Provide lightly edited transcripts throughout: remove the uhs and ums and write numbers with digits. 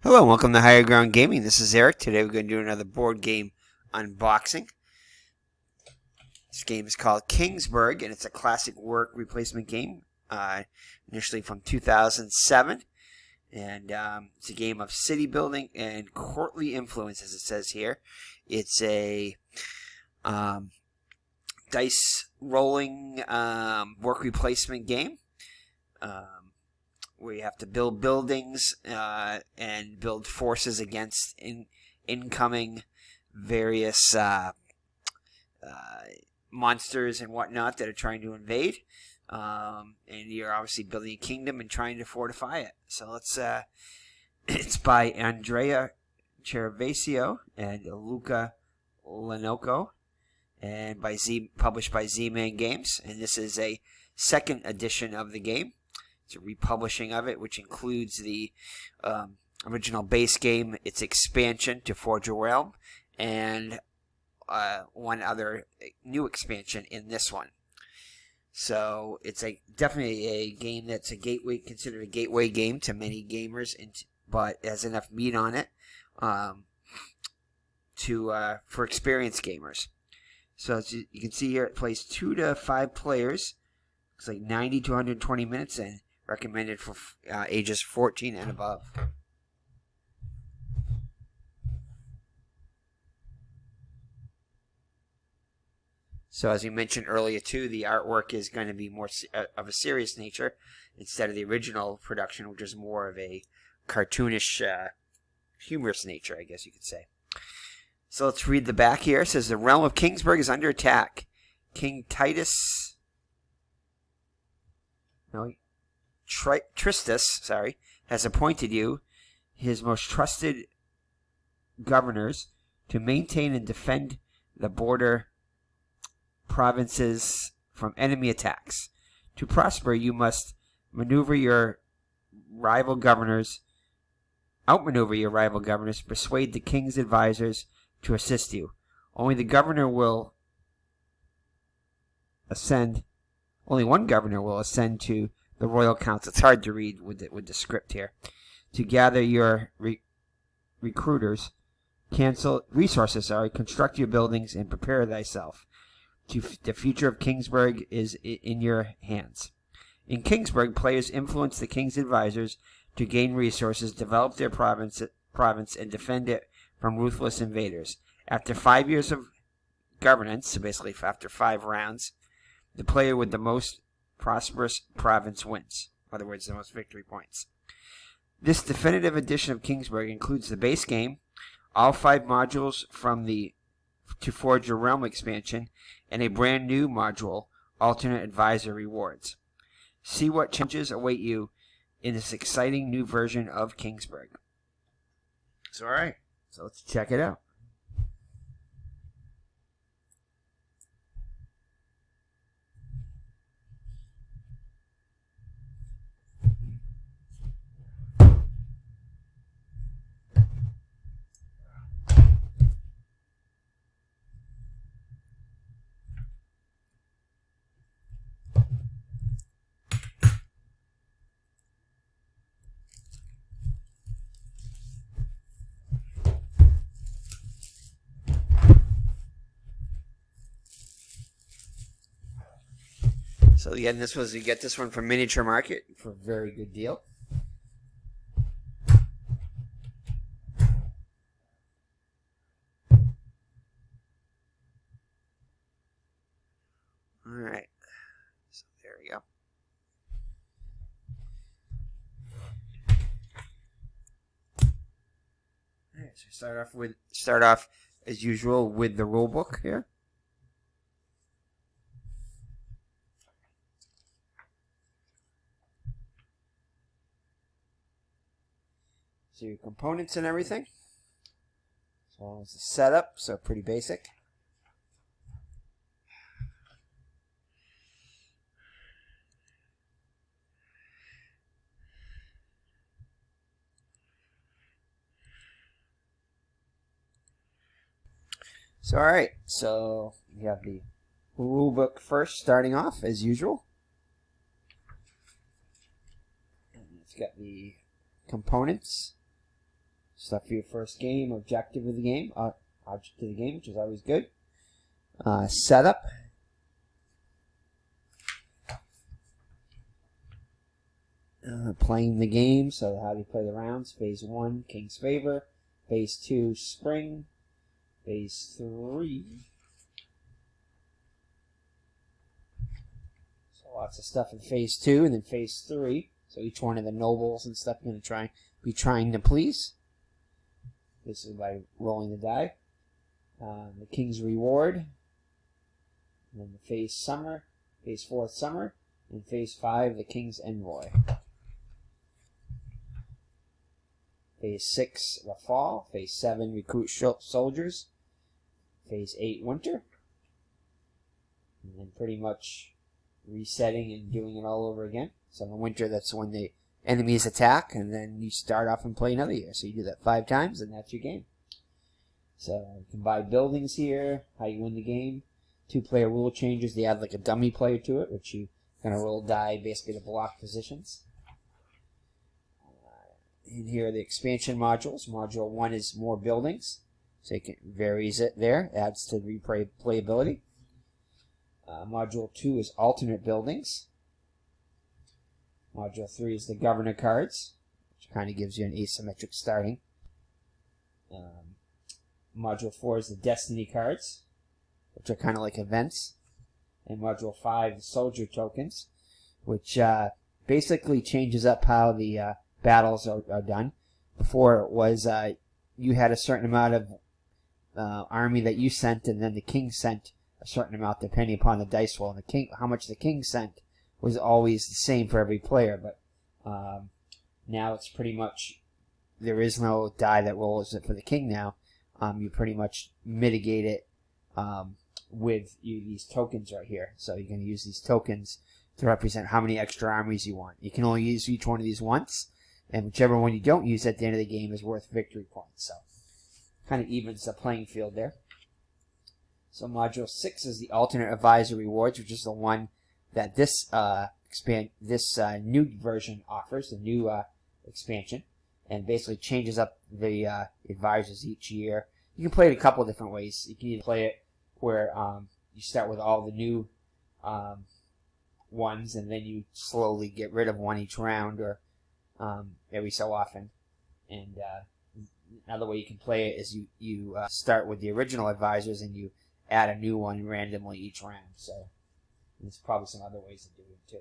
Hello and welcome to Higher Ground Gaming. This is Eric. Today we're going to do another board game unboxing. This game is called Kingsburg, and it's a classic work replacement game, initially from 2007. And it's a game of city building and courtly influence, as it says here. It's a dice rolling work replacement game. Where you have to build buildings and build forces against incoming various monsters and whatnot that are trying to invade. And you're obviously building a kingdom and trying to fortify it. So let's. It's by Andrea Cervasio and Luca Lenoco, and published by Z-Man Games. And this is a second edition of the game. It's a republishing of it, which includes the original base game, its expansion to Forge a Realm, and one other new expansion in this one. So it's definitely a game that's considered a gateway game to many gamers, but has enough meat on it for experienced gamers. So as you can see here, it plays 2 to 5 players. It's like 90 to 120 minutes and recommended for ages 14 and above. So as we mentioned earlier too, the artwork is going to be more of a serious nature instead of the original production, which is more of a cartoonish, humorous nature, I guess you could say. So let's read the back here. It says, the realm of Kingsburg is under attack. King Titus... No, Tristus, has appointed you, his most trusted governors, to maintain and defend the border provinces from enemy attacks. To prosper, you must outmaneuver your rival governors, persuade the king's advisors to assist you. Only one governor will ascend to the Royal Council. It's hard to read with the script here. To gather your resources, construct your buildings, and prepare thyself. The future of Kingsburg is in your hands. In Kingsburg, players influence the king's advisors to gain resources, develop their province, and defend it from ruthless invaders. After 5 years of governance, so basically after 5 rounds, the player with the most prosperous province wins. In other words, the most victory points. This definitive edition of Kingsburg includes the base game, all 5 modules from the To Forge a Realm expansion, and a brand new module, Alternate Advisor Rewards. See what challenges await you in this exciting new version of Kingsburg. So alright, so let's check it out. So again, you get this one from Miniature Market for a very good deal. Alright, so there we go. Alright, so start off as usual with the rulebook here. So your components and everything. So it's a setup, so pretty basic. So alright, so you have the rulebook first, starting off as usual. And it's got the components. Stuff for your first game, objective of the game, object of the game, which is always good. Setup. Playing the game, so how do you play the rounds? Phase 1, King's Favor. Phase 2, Spring. Phase 3. So lots of stuff in Phase 2, and then Phase 3. So each one of the nobles and stuff you're going to be trying to please. This is by rolling the die. The King's Reward. And then the Phase Summer. Phase 4, Summer. And Phase 5, the King's Envoy. Phase 6, the Fall. Phase 7, Recruit Soldiers. Phase 8, Winter. And then pretty much resetting and doing it all over again. So in the winter, that's when the enemies attack, and then you start off and play another year. So you do that 5 times, and that's your game. So you can buy buildings here, how you win the game. 2-player rule changes. They add like a dummy player to it, which you kind of roll die basically to block positions. And here are the expansion modules. Module 1 is more buildings, so you can varies it there, adds to the replayability. Module 2 is alternate buildings. Module 3 is the governor cards, which kind of gives you an asymmetric starting. Module 4 is the destiny cards, which are kind of like events. And Module 5 is soldier tokens, which basically changes up how the battles are done. Before it was you had a certain amount of army that you sent, and then the king sent a certain amount depending upon the dice roll. And the king, how much the king sent was always the same for every player, but now it's pretty much there is no die that rolls it for the king now. You pretty much mitigate it with these tokens right here. So you can use these tokens to represent how many extra armies you want. You can only use each one of these once, and whichever one you don't use at the end of the game is worth victory points. So kind of evens the playing field there. So Module 6 is the alternate advisor rewards, which is the one that this new version offers, the new expansion, and basically changes up the advisors each year. You can play it a couple of different ways. You can either play it where you start with all the new ones, and then you slowly get rid of one each round, or every so often. And another way you can play it is you start with the original advisors and you add a new one randomly each round. So there's probably some other ways of doing it too.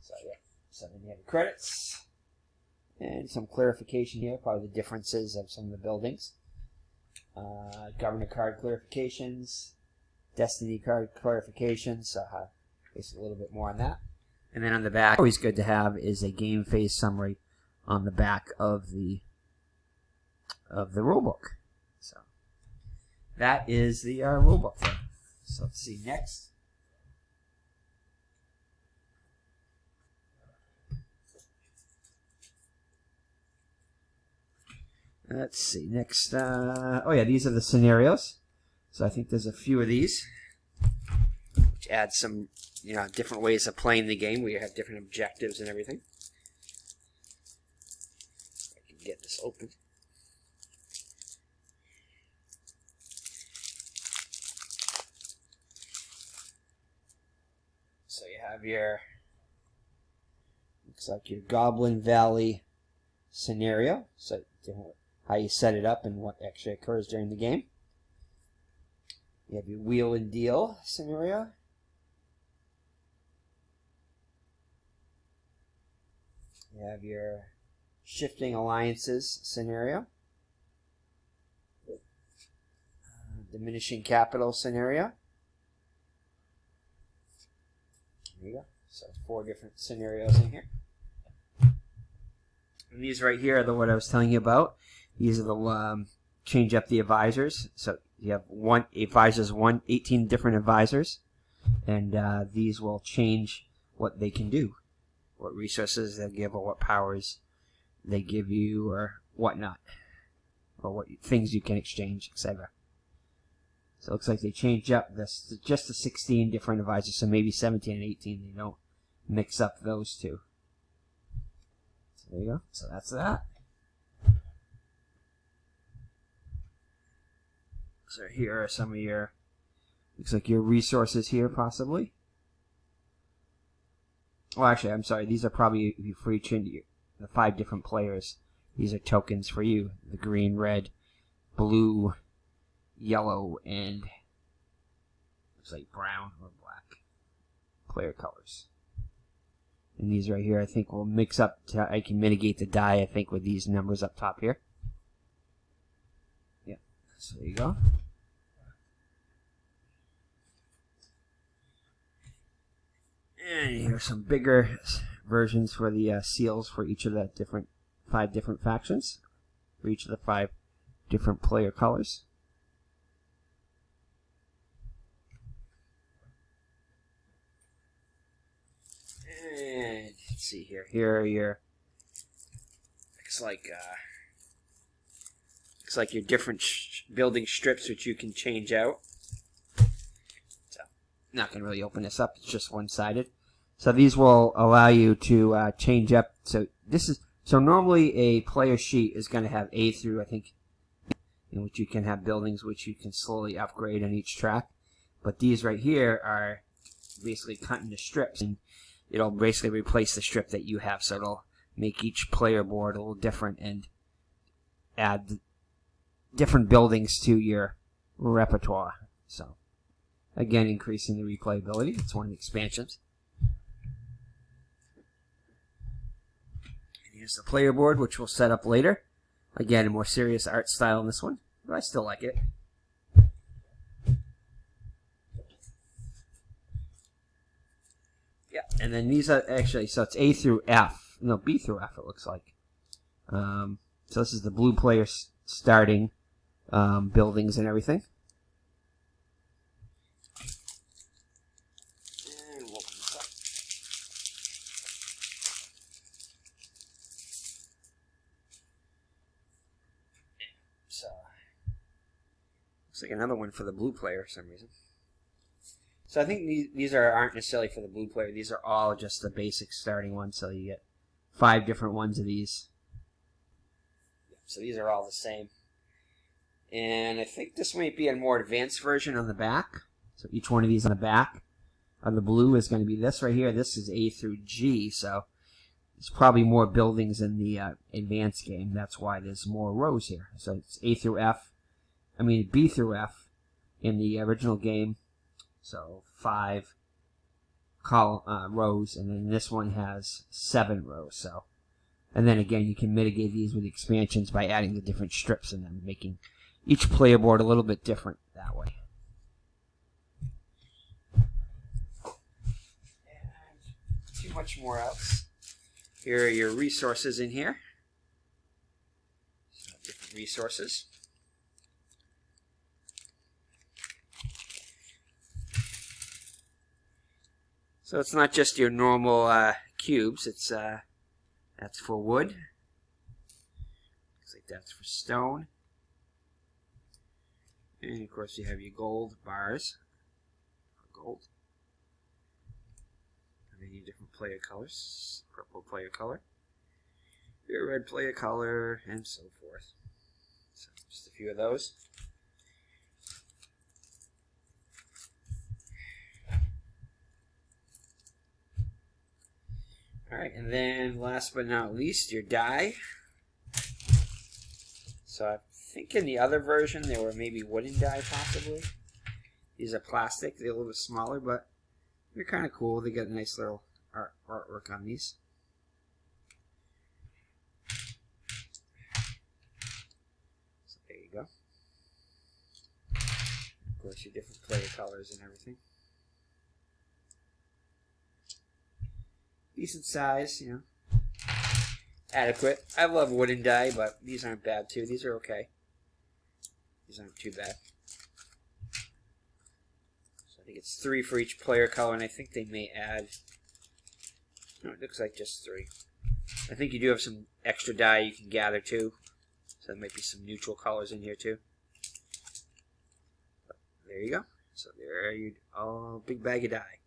So yeah, so then you have the credits and some clarification here, probably the differences of some of the buildings. Governor card clarifications, destiny card clarifications, basically a little bit more on that. And then on the back, always good to have, is a game phase summary on the back of the rulebook. So that is the rulebook there. So let's see next. Let's see next. Oh yeah, these are the scenarios. So I think there's a few of these, which add some, different ways of playing the game. We have different objectives and everything. I can get this open. So you have your, looks like your Goblin Valley scenario. So how you set it up and what actually occurs during the game. You have your Wheel and Deal scenario. You have your Shifting Alliances scenario. Diminishing Capital scenario. There you go. So 4 different scenarios in here. And these right here are what I was telling you about. These are the change up the advisors. So you have 18 different advisors, and these will change what they can do, what resources they give, or what powers they give you, or whatnot, or what things you can exchange, etc. So it looks like they change up just the 16 different advisors, so maybe 17 and 18. They don't mix up those two. So there you go. So that's that. So here are some of your, looks like your resources here possibly. Well, actually, I'm sorry. These are probably for each the 5 different players. These are tokens for you. The green, red, blue, yellow, and looks like brown or black player colors. And these right here, I think, will mix up. I can mitigate the die, I think, with these numbers up top here. Yeah, so there you go. And here's some bigger versions for the seals for each of the 5 different factions, for each of the 5 different player colors. And let's see here. Here are your looks like your different building strips, which you can change out. So, not gonna really open this up. It's just one-sided. So these will allow you to change up. So normally a player sheet is going to have A through, I think, in which you can have buildings which you can slowly upgrade on each track. But these right here are basically cut into strips, and it'll basically replace the strip that you have. So it'll make each player board a little different and add different buildings to your repertoire. So again, increasing the replayability. It's one of the expansions. Here's the player board, which we'll set up later. Again, a more serious art style in this one, but I still like it. Yeah, and then these are actually, so it's A through F. No, B through F, it looks like. So this is the blue player starting buildings and everything. And we'll open this up. So, looks like another one for the blue player for some reason. So I think these aren't necessarily for the blue player. These are all just the basic starting ones. So you get 5 different ones of these. So these are all the same. And I think this might be a more advanced version on the back. So each one of these on the back of the blue is going to be this right here. This is A through G. So there's probably more buildings in the advanced game. That's why there's more rows here. So it's A through F. I mean B through F in the original game. So 5 rows, and then this one has 7 rows. So, and then again, you can mitigate these with expansions by adding the different strips in them, making each player board a little bit different that way. And too much more else. Here are your resources in here. So different resources. So it's not just your normal cubes. It's that's for wood. Looks like that's for stone. And of course you have your gold bars for gold. And then your different player colors. Purple player color, your red player color, and so forth. So just a few of those. Alright, and then last but not least, your die. So I think in the other version there were maybe wooden die possibly. These are plastic, they're a little bit smaller, but they're kind of cool. They got a nice little artwork on these. So there you go. Of course your different player colors and everything. Decent size, you know. Adequate. I love wooden die, but these aren't bad too. These are okay. These aren't too bad. So I think it's 3 for each player color, and I think they may add... No, it looks like just 3. I think you do have some extra die you can gather too. So there might be some neutral colors in here too. But there you go. So there you go. Big bag of die.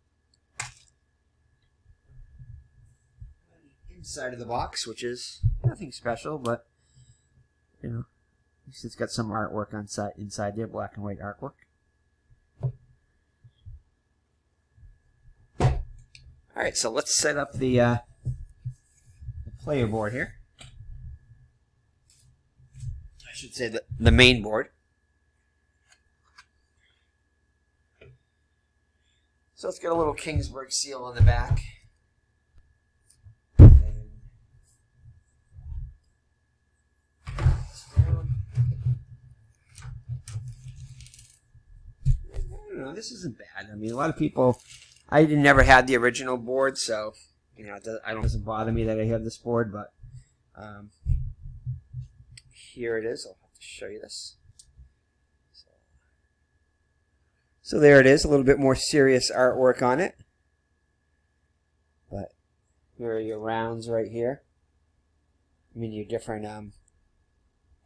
Inside of the box, which is nothing special, but you know, It's got some artwork inside there, black and white artwork. All right, so let's set up the player board here. I should say the main board. So it's got a little Kingsburg seal on the back. This isn't bad. I mean, a lot of people, I never had the original board, so it doesn't bother me that I have this board. But here it is. I'll have to show you this. So there it is. A little bit more serious artwork on it. But here are your rounds right here. I mean, your different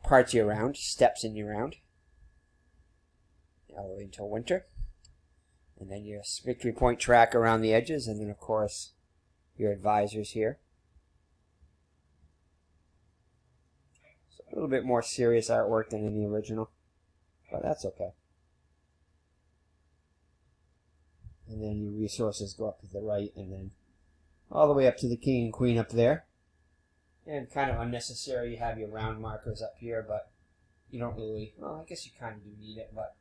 parts of your round, steps in your round, all the way until winter. And then your victory point track around the edges, and then of course your advisors here. So a little bit more serious artwork than in the original, but that's okay. And then your resources go up to the right, and then all the way up to the king and queen up there. And kind of unnecessary, you have your round markers up here, but you don't really, well, I guess you kind of do need it, but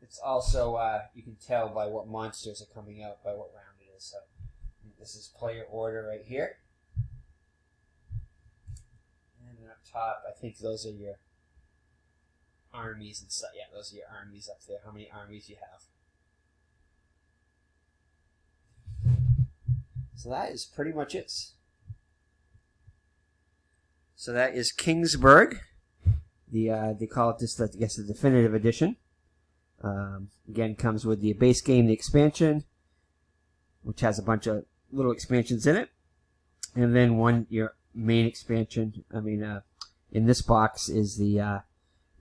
it's also, you can tell by what monsters are coming out, by what round it is. So this is player order right here. And then up top, I think those are your armies and stuff. Yeah, those are your armies up there, how many armies you have. So that is pretty much it. So that is Kingsburg. They call it this, I guess, the definitive edition. Again, comes with the base game, the expansion, which has a bunch of little expansions in it, and then your main expansion. I mean, in this box is the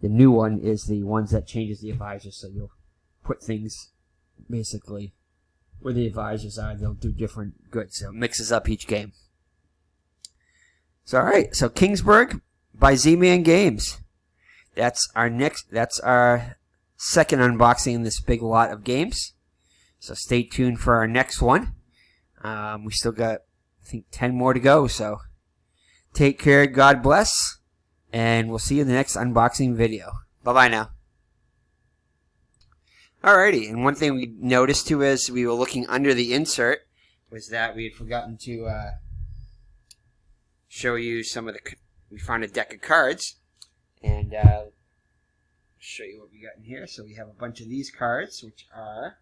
new one is the ones that changes the advisors. So you'll put things basically where the advisors are. They'll do different goods. So it mixes up each game. So all right, so Kingsburg by Z-Man Games. That's our second unboxing in this big lot of games. So stay tuned for our next one. We still got, I think, 10 more to go. So take care, God bless, and we'll see you in the next unboxing video. Bye-bye now. Alrighty, and one thing we noticed too as we were looking under the insert was that we had forgotten to show you some of we found a deck of cards, and show you what we got in here. So we have a bunch of these cards, which are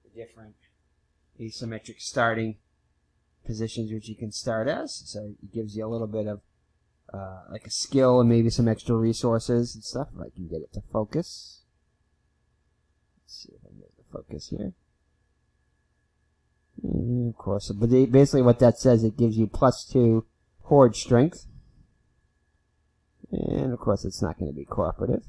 the different asymmetric starting positions which you can start as. So it gives you a little bit of like a skill and maybe some extra resources and stuff. If I can get it to focus. Let's see if I can get it to focus here. And of course, but basically what that says, it gives you +2 horde strength. And of course it's not going to be cooperative.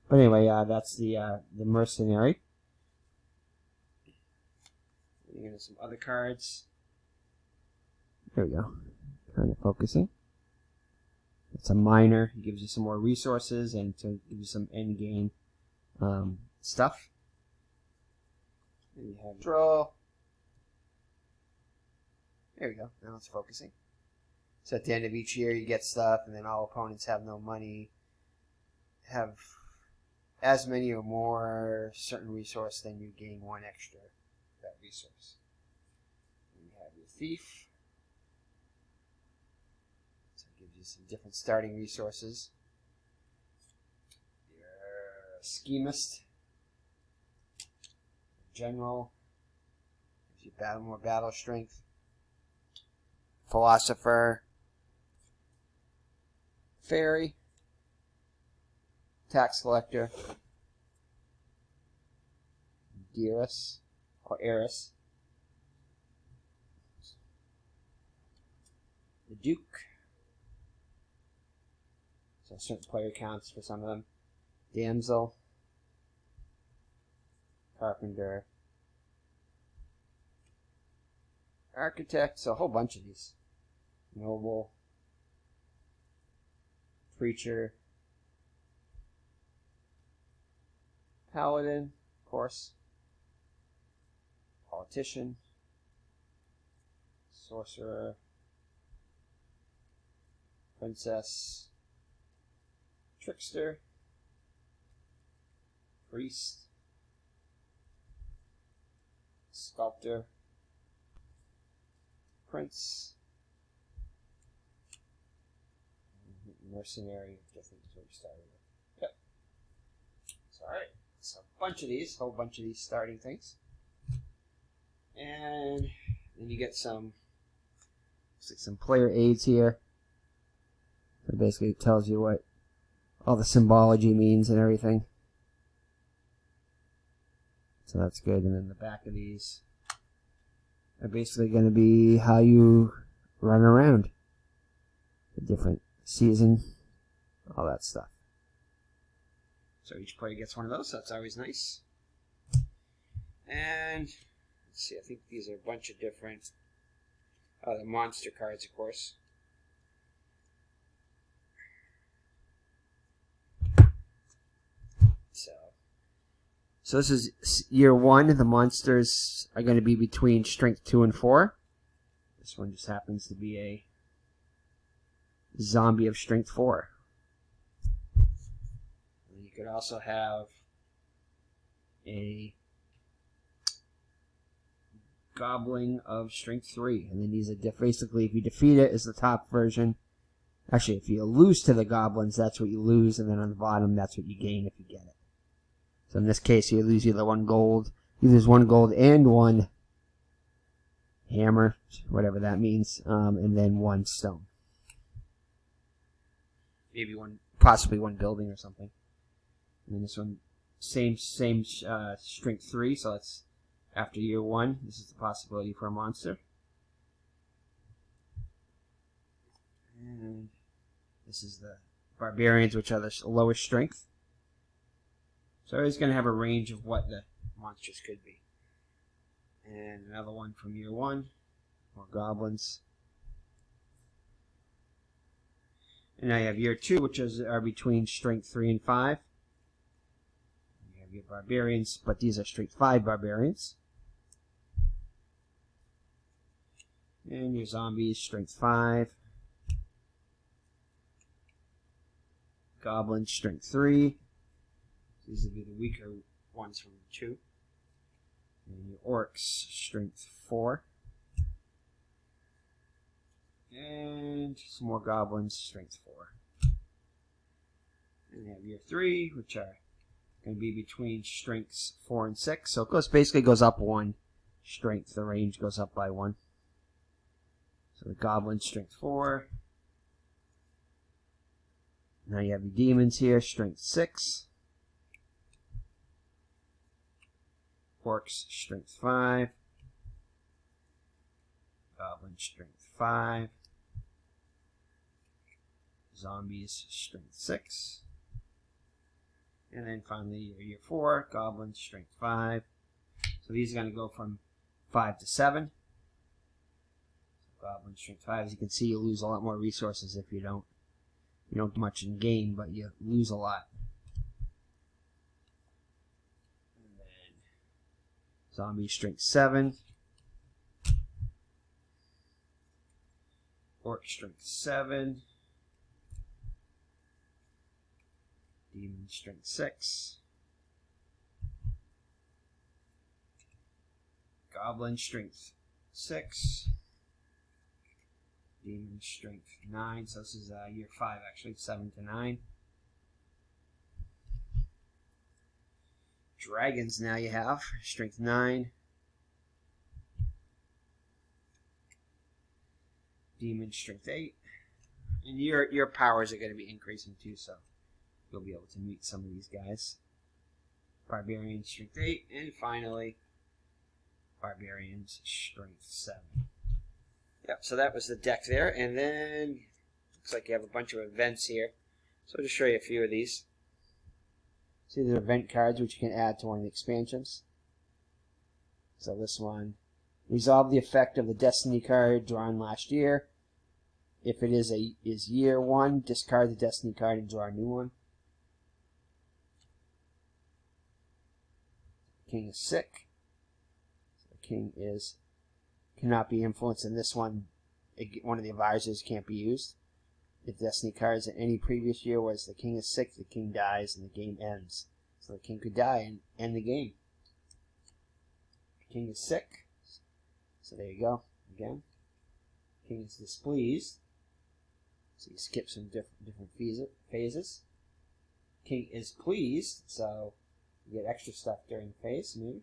But anyway, that's the mercenary. Here's some other cards. There we go. Kind of focusing. It's a miner. It gives you some more resources and to give you some end game stuff. And you have draw. There we go. Now it's focusing. So at the end of each year, you get stuff, and then all opponents have no money. Have as many or more certain resource, then you gain 1 extra that resource. And you have your thief. So it gives you some different starting resources. Your schemist. General. Gives you more battle strength. Philosopher. Fairy. Tax collector. Dearest. Or heiress. The Duke. So certain player counts for some of them. Damsel. Carpenter. Architect. So a whole bunch of these. Noble, Preacher, Paladin, of course, Politician, Sorcerer, Princess, Trickster, Priest, Sculptor, Prince, Mercenary, which I think is what we started with. Yep. So, alright. So, a bunch of these, whole bunch of these starting things. And then you get some, looks like some player aids here. It basically tells you what all the symbology means and everything. So that's good. And then the back of these are basically going to be how you run around. The different season, all that stuff. So each player gets one of those, so that's always nice. And let's see, I think these are a bunch of different the monster cards, of course. So this is year 1. The monsters are going to be between strength 2 and 4. This one just happens to be a zombie of strength 4. And you could also have a goblin of strength 3. And then these are basically, if you defeat it, is the top version. Actually, if you lose to the goblins, that's what you lose. And then on the bottom, that's what you gain if you get it. So in this case, you lose either 1 gold. You lose 1 gold and 1 hammer, whatever that means, and then 1 stone. Maybe possibly 1 building or something. And then this one, same strength 3, so that's after year 1. This is the possibility for a monster. And this is the barbarians, which are the lowest strength. So it's going to have a range of what the monsters could be. And another one from year 1. More goblins. And now you have year 2, which are between strength 3 and 5. You have your barbarians, but these are strength 5 barbarians. And your zombies, strength 5. Goblins, strength 3. These would be the weaker ones from 2. And your orcs, strength 4. And some more goblins, strength 4. And you have year 3, which are going to be between strengths 4 and 6. So it basically goes up 1 strength. The range goes up by 1. So the goblins, strength 4. Now you have your demons here, strength 6. Orcs, strength 5. Goblin, strength 5. Zombies, strength 6. And then finally, year 4, goblins, strength 5. So these are going to go from 5 to 7. Goblin, strength 5. As you can see, you lose a lot more resources if you don't. You don't do much in game, but you lose a lot. Zombie, strength 7. Orc, strength 7. Demon, strength 6. Goblin, strength 6. Demon, strength 9. So this is year 5, actually, 7 to 9. Dragons now you have, strength 9. Demon, strength 8. And your powers are going to be increasing too, so you'll be able to meet some of these guys. Barbarian, strength 8. And finally, Barbarians, strength 7. Yep, so that was the deck there. And then, looks like you have a bunch of events here. So I'll just show you a few of these. See, these are event cards which you can add to one of the expansions. So this one, resolve the effect of the Destiny card drawn last year. If it is year 1, discard the Destiny card and draw a new one. King is sick. So the king cannot be influenced, and this one of the advisors can't be used. If Destiny cards in any previous year was the king is sick, the king dies, and the game ends. So the king could die and end the game. The king is sick. So there you go. Again. King is displeased. So you skip some different phases. King is pleased. So you get extra stuff during the phase, maybe.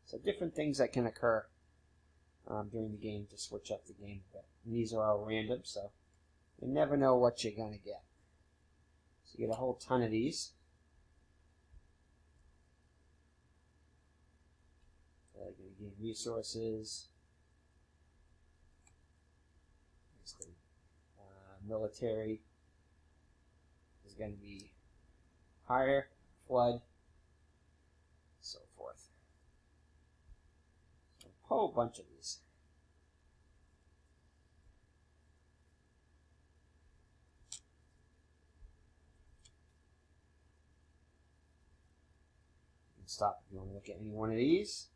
So different things that can occur during the game to switch up the game a bit. And these are all random, so you never know what you're going to get. So you get a whole ton of these. You're going to gain resources. Basically, military is going to be higher, flood, so forth. So a whole bunch of these. You can stop if you want to look at any one of these.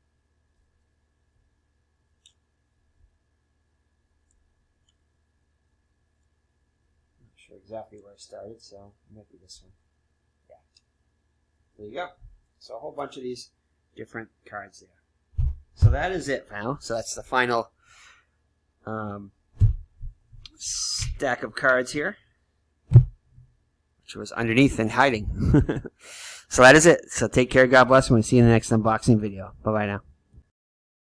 Not sure exactly where I started, so it might be this one. Yeah. There you go. So a whole bunch of these different cards there. So that is it now. So that's the final stack of cards here, which was underneath and hiding. So that is it. So take care. God bless. And we'll see you in the next unboxing video. Bye-bye now.